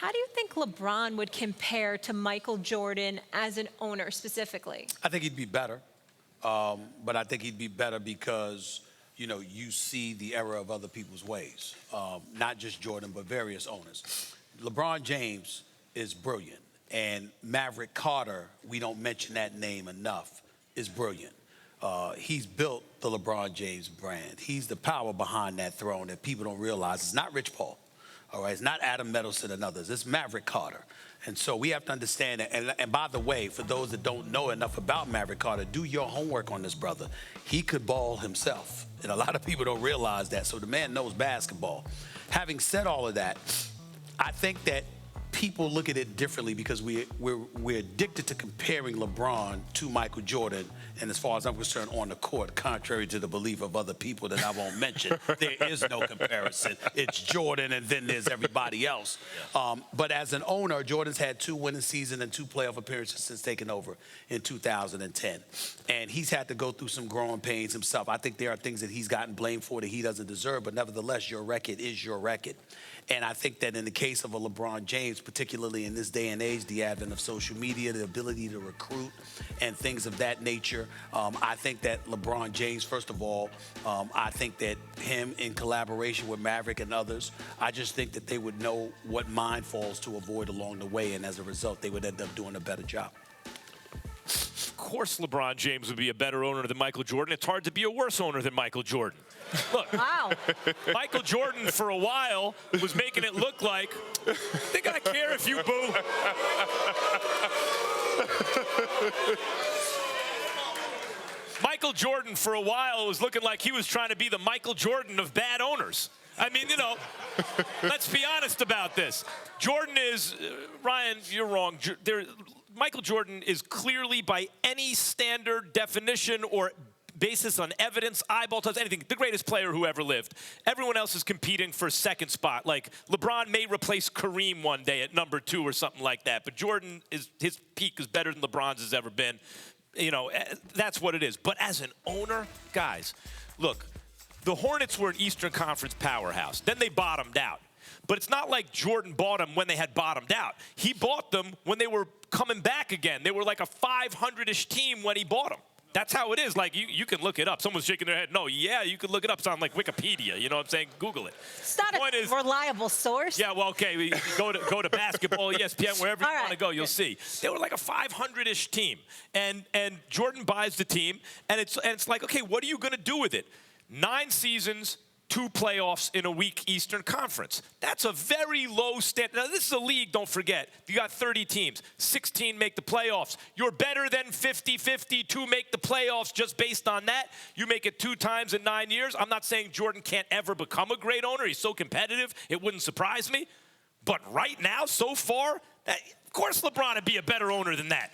How do you think LeBron would compare to Michael Jordan as an owner specifically? I think he'd be better, but I think he'd be better because, you know, you see the error of other people's ways, not just Jordan, but various owners. LeBron James is brilliant, and Maverick Carter, we don't mention that name enough, is brilliant. He's built the LeBron James brand. He's the power behind that throne that people don't realize. It's not Rich Paul. All right, it's not Adam Medelson and others. It's Maverick Carter. And so we have to understand that. And by the way, for those that don't know enough about Maverick Carter, do your homework on this brother. He could ball himself. And a lot of people don't realize that. So the man knows basketball. Having said all of that, I think that people look at it differently because we're addicted to comparing LeBron to Michael Jordan, and as far as I'm concerned, on the court, contrary to the belief of other people that I won't mention, there is no comparison. It's Jordan, and then there's everybody else. But as an owner, Jordan's had 2 winning seasons and 2 playoff appearances since taking over in 2010, and he's had to go through some growing pains himself. I think there are things that he's gotten blamed for that he doesn't deserve, but nevertheless, your record is your record. And I think that in the case of a LeBron James, particularly in this day and age, the advent of social media, the ability to recruit and things of that nature, I think that LeBron James, first of all, I think that him in collaboration with Maverick and others, I just think that they would know what mindfalls to avoid along the way, and as a result, they would end up doing a better job. Of course LeBron James would be a better owner than Michael Jordan. It's hard to be a worse owner than Michael Jordan. Look, Wow. Michael Jordan for a while was making it look like, they gotta care if you boo. Michael Jordan for a while was looking like he was trying to be the Michael Jordan of bad owners. I mean, you know, let's be honest about this. Jordan is, Ryan, you're wrong. Michael Jordan is clearly, by any standard definition or basis on evidence, eyeball test, anything, the greatest player who ever lived. Everyone else is competing for second spot. Like, LeBron may replace Kareem one day at number 2 or something like that, but Jordan, his peak is better than LeBron's has ever been. You know, that's what it is. But as an owner, guys, look, the Hornets were an Eastern Conference powerhouse. Then they bottomed out. But it's not like Jordan bought them when they had bottomed out. He bought them when they were coming back again. They were like a 500-ish team when he bought them. That's how it is. Like, you can look it up. Someone's shaking their head. No, yeah, you can look it up. It's on, like, Wikipedia. You know what I'm saying? Google it. It's not a reliable source. Yeah, well, okay. Go to Basketball, ESPN, wherever you want to go, you'll see. They were like a 500-ish team. And Jordan buys the team, and it's like, okay, what are you going to do with it? 9 seasons, 2 playoffs in a weak Eastern Conference. That's a very low standard. Now, this is a league, don't forget. You got 30 teams. 16 make the playoffs. You're better than 50-50 to make the playoffs just based on that. You make it 2 times in 9 years. I'm not saying Jordan can't ever become a great owner. He's so competitive, it wouldn't surprise me. But right now, so far, of course LeBron would be a better owner than that.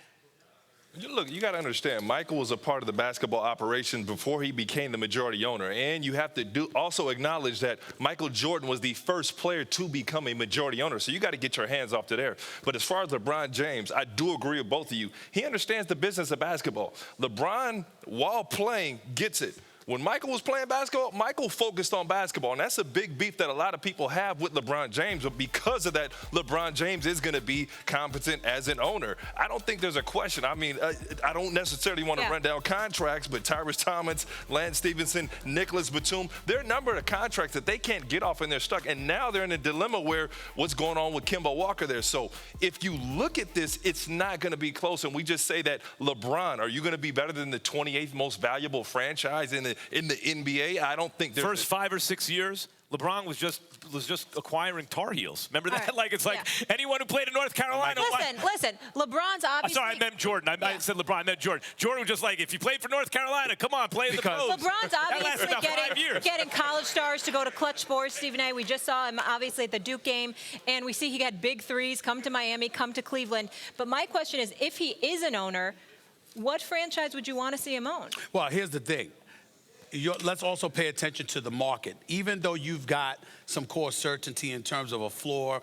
Look, you got to understand, Michael was a part of the basketball operation before he became the majority owner. And you have to also acknowledge that Michael Jordan was the first player to become a majority owner. So you got to get your hands off to there. But as far as LeBron James, I do agree with both of you. He understands the business of basketball. LeBron, while playing, gets it. When Michael was playing basketball, Michael focused on basketball, and that's a big beef that a lot of people have with LeBron James. But because of that, LeBron James is going to be competent as an owner. I don't think there's a question. I mean, I don't necessarily want to run down contracts, but Tyrese Thomas, Lance Stevenson, Nicholas Batum, there are a number of contracts that they can't get off, and they're stuck. And now they're in a dilemma where what's going on with Kemba Walker there. So if you look at this, it's not going to be close. And we just say that, LeBron, are you going to be better than the 28th most valuable franchise in the NBA? I don't think there's first 5 or 6 years, LeBron was just acquiring Tar Heels. Remember that? Right. Like, it's like anyone who played in North Carolina. Listen, LeBron's obviously. Sorry, I meant Jordan. I said LeBron, I meant Jordan. Jordan was just like, if you played for North Carolina, come on, play in the pros. LeBron's obviously getting college stars to go to Clutch Sports. Stephen A., we just saw him obviously at the Duke game, and we see he got big threes, come to Miami, come to Cleveland. But my question is, if he is an owner, what franchise would you want to see him own? Well, here's the thing. Let's also pay attention to the market. Even though you've got some core certainty in terms of a floor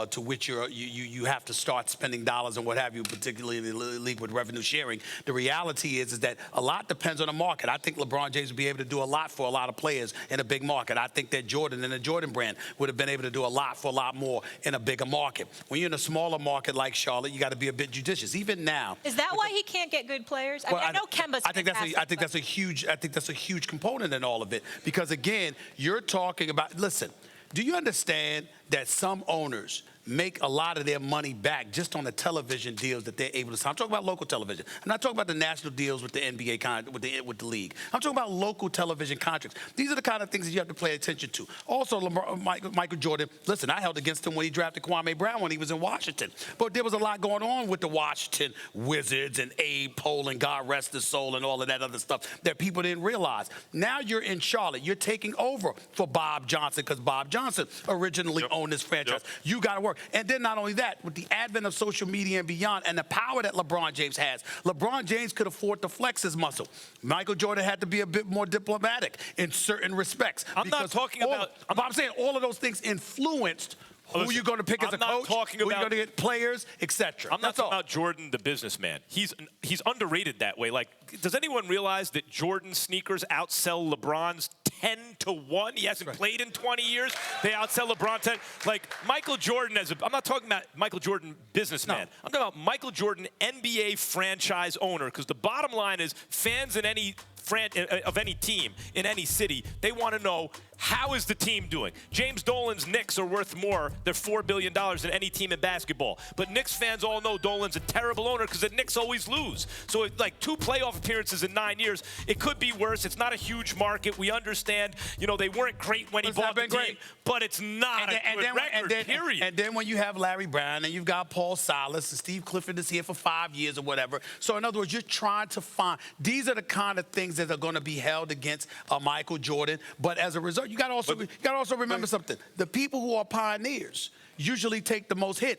to which you have to start spending dollars and what have you, particularly in the league with revenue sharing. The reality is that a lot depends on the market. I think LeBron James would be able to do a lot for a lot of players in a big market. I think that Jordan and the Jordan brand would have been able to do a lot for a lot more in a bigger market. When you're in a smaller market like Charlotte, you got to be a bit judicious. Even now, is that why he can't get good players? I mean, I know Kemba's I think that's a huge component in all of it, because again, you're talking about, listen, do you understand that some owners make a lot of their money back just on the television deals that they're able to sign? I'm talking about local television. I'm not talking about the national deals with the NBA, with the league. I'm talking about local television contracts. These are the kind of things that you have to pay attention to. Also, Michael Jordan, listen, I held against him when he drafted Kwame Brown when he was in Washington. But there was a lot going on with the Washington Wizards and Abe Pollin, God rest his soul, and all of that other stuff that people didn't realize. Now you're in Charlotte. You're taking over for Bob Johnson, because Bob Johnson originally owned this franchise. You got to work. And then not only that, with the advent of social media and beyond, and the power that LeBron James has, LeBron James could afford to flex his muscle. Michael Jordan had to be a bit more diplomatic in certain respects. I'm saying all of those things influenced who you're going to pick as a coach, who you're going to get players, etc. I'm not talking about Jordan, the businessman. He's underrated that way. Like, does anyone realize that Jordan sneakers outsell LeBron's 10-1? He hasn't played in 20 years. They outsell LeBron 10. Like, Michael Jordan I'm not talking about Michael Jordan businessman. No. I'm talking about Michael Jordan NBA franchise owner, because the bottom line is fans in of any team in any city, they want to know, how is the team doing? James Dolan's Knicks are worth more. They're $4 billion than any team in basketball. But Knicks fans all know Dolan's a terrible owner because the Knicks always lose. So like 2 playoff appearances in 9 years, it could be worse. It's not a huge market. We understand, they weren't great when he bought the team, but it's not a good record, period. And then when you have Larry Brown and you've got Paul Silas and Steve Clifford is here for 5 years or whatever. So in other words, you're trying to find, these are the kind of things that are going to be held against Michael Jordan. But as a result, you got to also remember something. The people who are pioneers usually take the most hits.